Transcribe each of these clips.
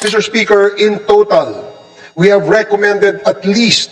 Mr. Speaker, in total, we have recommended at least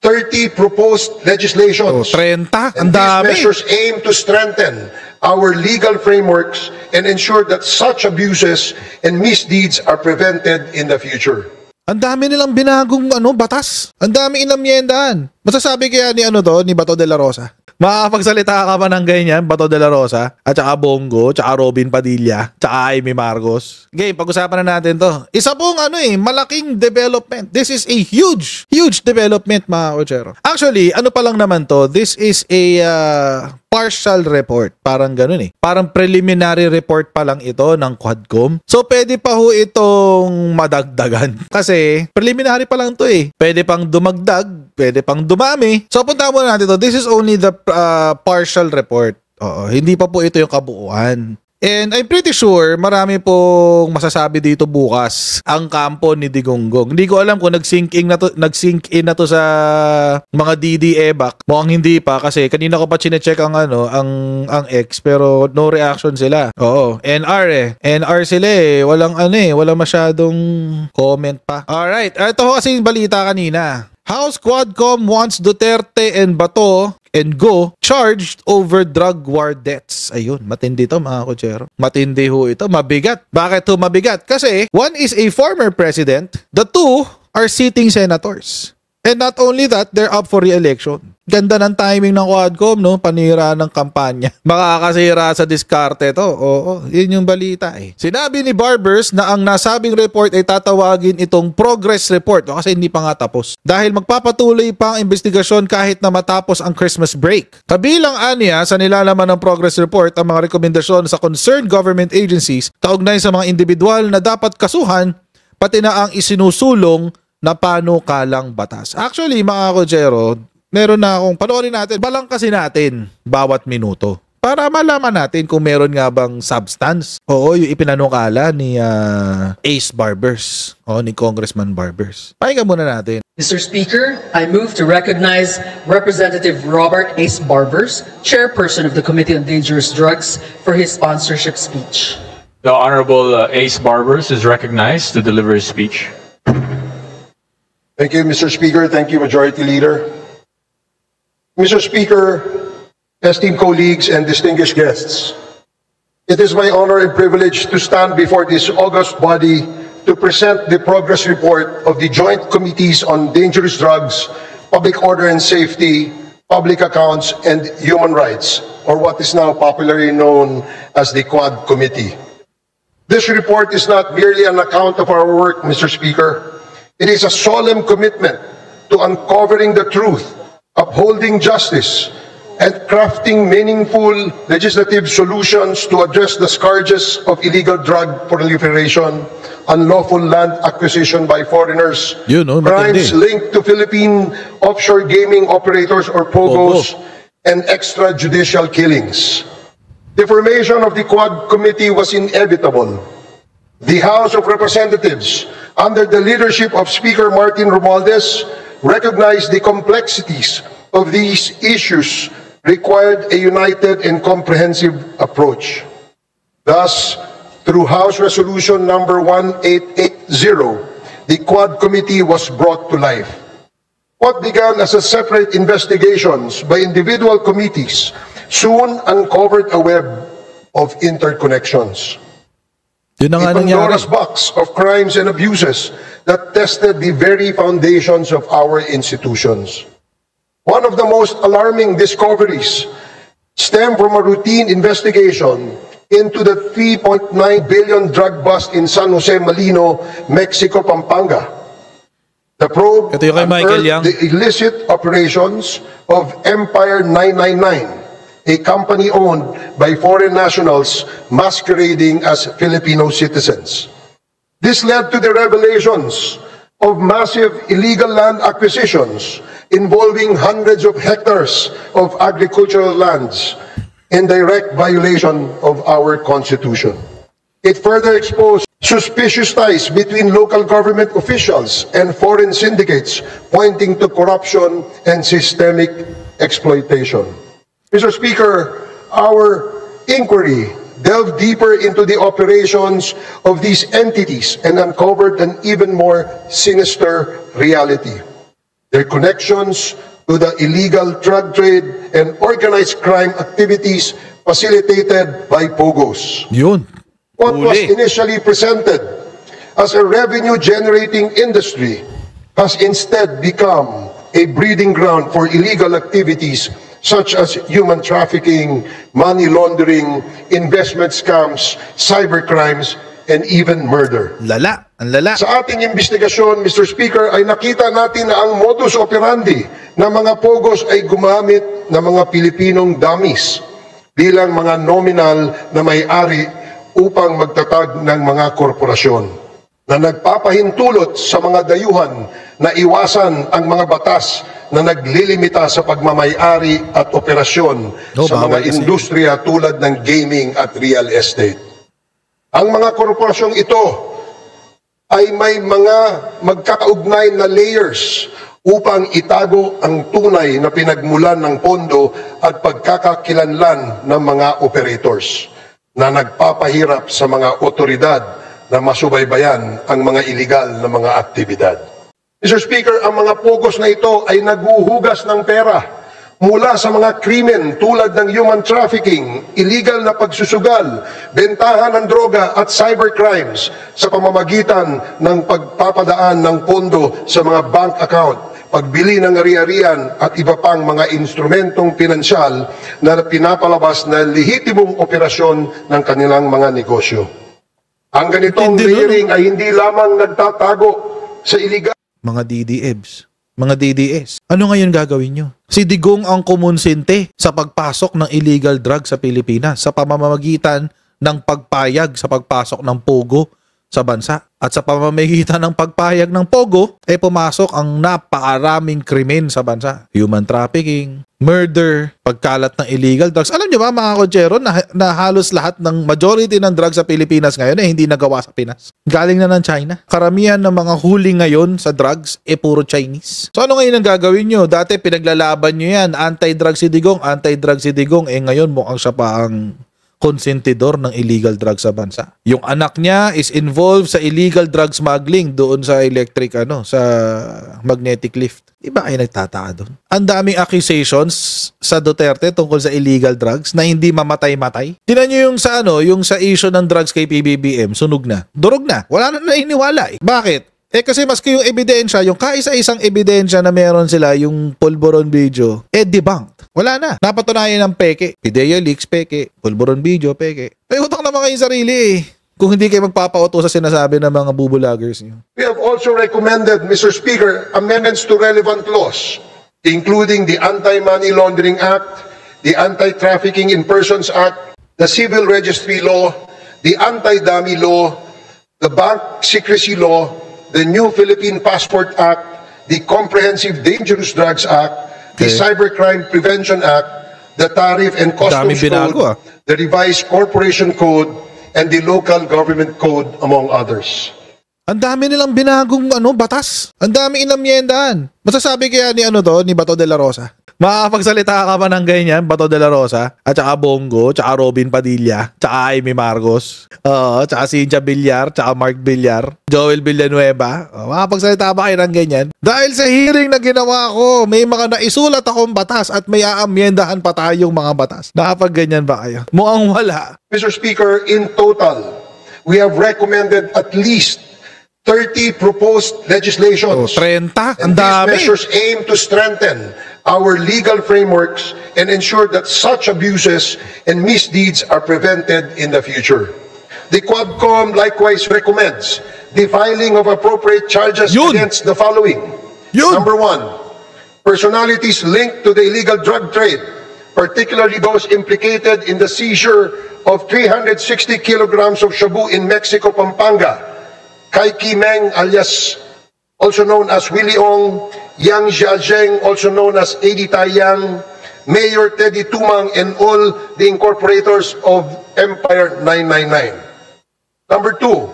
30 proposed legislations. 30? Ang And dami. these measures aim to strengthen our legal frameworks and ensure that such abuses and misdeeds are prevented in the future. Ang dami nilang binagong batas. Ang dami inamyendahan. Masasabi kaya ni Bato de la Rosa? Makakapagsalita ka ba ng ganyan, Bato de la Rosa, at saka Bongo, tsaka Robin Padilla, tsaka Amy Marcos? Okay, pag-usapan na natin to. Isa pong malaking development. This is a huge development, mga kotsero. Actually, pa lang naman to, this is a partial report. Parang ganun Parang preliminary report pa lang ito ng Quadcom. So, pwede pa ho itong madagdagan. Kasi, preliminary pa lang to Pwede pang dumagdag, pwede pang dumami. So, punta muna natin to. This is only the partial report. Hindi pa po ito yung kabuuan. And I'm pretty sure marami pong masasabi dito bukas ang kampo ni Digonggong. Hindi ko alam kung nag-sync in na to sa mga DD-EBAC. Mukhang hindi pa kasi kanina ko pa chinecheck ang X pero no reaction sila. Oo, NR NR sila walang masyadong comment pa. Alright, ito ho kasi yung balita kanina. House Quadcom wants Duterte and Bato and Go charged over drug war deaths. Ayun, matindi to mga kotsero. Matindi ho ito, mabigat. Bakit ho mabigat? Kasi one is a former president, the two are sitting senators. And not only that, they're up for re-election. Ganda ng timing ng Quadcom, panira ng kampanya. Makakasira sa diskarte to. Oo, yun yung balita Sinabi ni Barbers na ang nasabing report ay tatawagin itong progress report kasi hindi pa nga tapos. Dahil magpapatuloy pa ang investigasyon kahit na matapos ang Christmas break. Kabilang aniya sa nilalaman ng progress report ang mga rekomendasyon sa concerned government agencies kaugnay sa mga individual na dapat kasuhan pati na ang isinusulong na panukalang batas. Actually, mga kotsero, meron na akong panoorin natin. Balangkasin natin bawat minuto para malaman natin kung meron nga bang substance. Oo, yung ipinanukala ni Ace Barbers. Ni Congressman Barbers. Pakinggan muna natin. Mr. Speaker, I move to recognize Representative Robert Ace Barbers, Chairperson of the Committee on Dangerous Drugs, for his sponsorship speech. The Honorable Ace Barbers is recognized to deliver his speech. Thank you, Mr. Speaker. Thank you, Majority Leader. Mr. Speaker, esteemed colleagues and distinguished guests, it is my honor and privilege to stand before this august body to present the progress report of the Joint Committees on Dangerous Drugs, Public Order and Safety, Public Accounts, and Human Rights, or what is now popularly known as the Quad Committee. This report is not merely an account of our work, Mr. Speaker. It is a solemn commitment to uncovering the truth, upholding justice, and crafting meaningful legislative solutions to address the scourges of illegal drug proliferation, unlawful land acquisition by foreigners, crimes linked to Philippine offshore gaming operators or POGOs, and extrajudicial killings. The formation of the Quad Committee was inevitable. The House of Representatives, under the leadership of Speaker Martin Romualdez, recognized the complexities of these issues required a united and comprehensive approach. Thus, through House Resolution number 1880, the Quad Committee was brought to life. What began as a separate investigations by individual committees soon uncovered a web of interconnections. A Pandora's box of crimes and abuses that tested the very foundations of our institutions. One of the most alarming discoveries stemmed from a routine investigation into the 3.9 billion drug bust in San Jose Malino, Mexico, Pampanga. The probe unearthed the illicit operations of Empire 999, a company owned by foreign nationals masquerading as Filipino citizens. This led to the revelations of massive illegal land acquisitions involving hundreds of hectares of agricultural lands in direct violation of our Constitution. It further exposed suspicious ties between local government officials and foreign syndicates, pointing to corruption and systemic exploitation. Mr. Speaker, our inquiry delved deeper into the operations of these entities and uncovered an even more sinister reality. Their connections to the illegal drug trade and organized crime activities facilitated by POGOs. Yun. What was Huli. initially presented as a revenue-generating industry has instead become a breeding ground for illegal activities such as human trafficking, money laundering, investment scams, cybercrimes, and even murder. Lala. Ang lala. Sa ating investigasyon, Mr. Speaker, ay nakita natin na ang modus operandi ng mga POGOs ay gumamit ng mga Pilipinong dummies bilang mga nominal na may-ari upang magtatag ng mga korporasyon na nagpapahintulot sa mga dayuhan na iwasan ang mga batas na naglilimita sa pagmamayari at operasyon sa bawal mga kasi. industriya tulad ng gaming at real estate. Ang mga korporasyong ito ay may mga magkakaugnay na layers upang itago ang tunay na pinagmulan ng pondo at pagkakakilanlan ng mga operators na nagpapahirap sa mga otoridad na masubaybayan ang mga iligal na mga aktibidad. Mr. Speaker, ang mga POGOs na ito ay naguhugas ng pera mula sa mga krimen tulad ng human trafficking, illegal na pagsusugal, bentahan ng droga at cybercrimes sa pamamagitan ng pagpapadaan ng pondo sa mga bank account, pagbili ng ari-arian at iba pang mga instrumentong pinansyal na pinapalabas na lehitimong operasyon ng kanilang mga negosyo. Ang ganitong Hindi, no? layering ay hindi lamang nagtatago sa illegal Mga DDEBs, mga DDS. Ano ngayon gagawin nyo? Si Digong ang kumunsinte sa pagpasok ng illegal drug sa Pilipinas sa pamamagitan ng pagpayag sa pagpasok ng POGO sa bansa. At sa pamamagitan ng pagpayag ng POGO, ay pumasok ang napakaraming krimen sa bansa. Human trafficking, murder, pagkalat ng illegal drugs. Alam nyo ba mga kotsero na halos lahat ng majority ng drugs sa Pilipinas ngayon ay hindi nagawa sa Pinas. Galing na ng China. Karamihan ng mga huli ngayon sa drugs puro Chinese. So ano ngayon ang gagawin nyo? Dati pinaglalaban nyo yan. Anti-drug si Digong, anti-drug si Digong. Ngayon mukhang siya pa ang konsentidor ng illegal drugs sa bansa. Yung anak niya is involved sa illegal drug smuggling doon sa sa magnetic lift. Di ba kayo nagtataka doon? Ang daming accusations sa Duterte tungkol sa illegal drugs na hindi mamatay-matay. Tingnan niyo yung sa issue ng drugs kay PBBM, sunog na. Durog na. Wala na nainiwala eh. Bakit? Kasi maski yung ebidensya, yung kaisa-isang ebidensya na meron sila, yung Pulburon video, debunked. Wala na. Napatunayan ng peke. Video leaks, peke. Pulburon video, peke. May utang naman kayo sarili eh. Kung hindi kayo magpapauto sa sinasabi ng mga bubulagers niyo. We have also recommended, Mr. Speaker, amendments to relevant laws, including the Anti-Money Laundering Act, the Anti-Trafficking in Persons Act, the Civil Registry Law, the Anti-Dummy Law, the Bank Secrecy Law, the new Philippine Passport Act, the Comprehensive Dangerous Drugs Act, the Cybercrime Prevention Act, the Tariff and Customs binago, Code, the Revised Corporation Code, and the Local Government Code, among others. Ang dami nilang binagong batas. Ang dami inamyendahan. Masasabi kaya ni Bato de la Rosa? Makakapagsalita ka ba ng ganyan, Bato de la Rosa, at saka Bongo, tsaka Robin Padilla, tsaka Amy Marcos, tsaka Cynthia Villar, tsaka Mark Villar, Joel Villanueva. Makakapagsalita ba kayo ng ganyan? Dahil sa hearing na ginawa ko, may mga naisulat akong batas at may aamyendahan pa tayong mga batas. Nakapag-ganyan ba kayo? Mukhang wala. Mr. Speaker, in total, we have recommended at least 30 proposed legislations. 30? Ang And these dami. measures aim to strengthen our legal frameworks and ensure that such abuses and misdeeds are prevented in the future. The Quadcom likewise recommends the filing of appropriate charges Yun. against the following. Yun. Number one, personalities linked to the illegal drug trade, particularly those implicated in the seizure of 360 kilograms of shabu in Mexico, Pampanga. Kai Kimeng, alias also known as Willie Ong, Yang Jiazheng, also known as Eddie Taiyang, Mayor Teddy Tumang, and all the incorporators of Empire 999. Number two,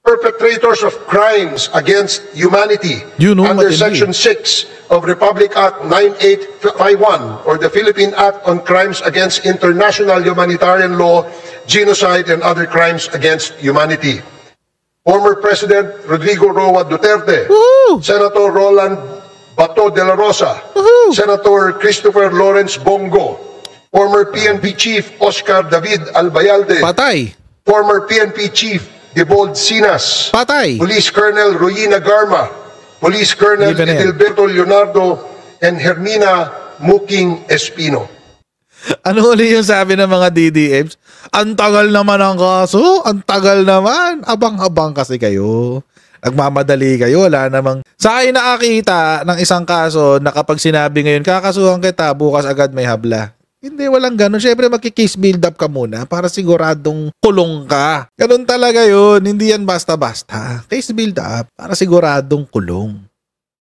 perpetrators of crimes against humanity You know under matindi. Section 6 of Republic Act 9851 or the Philippine Act on Crimes Against International Humanitarian Law, Genocide and Other Crimes Against Humanity. Former President Rodrigo Roa Duterte, Woohoo! Senator Roland Bato de la Rosa, Woohoo! Senator Christopher Lawrence Bongo, former PNP Chief Oscar David Albayalde, Patay. former PNP Chief Debold Sinas, Patay. Police Colonel Ruina Garma, Police Colonel Libre na yan. Edilberto Leonardo, and Hermina Muking Espino. Ano ulit yung sabi ng mga DDMs? Ang tagal naman ang kaso. Ang tagal naman. Abang-abang kasi kayo. Nagmamadali kayo. Wala namang... Sa akin nakakita ng isang kaso na kapag sinabi ngayon, kakasuhan kita, bukas agad may habla. Hindi, walang ganun. Siyempre, magki-case build up ka muna para siguradong kulong ka. Ganun talaga yun. Hindi yan basta-basta. Case build up para siguradong kulong.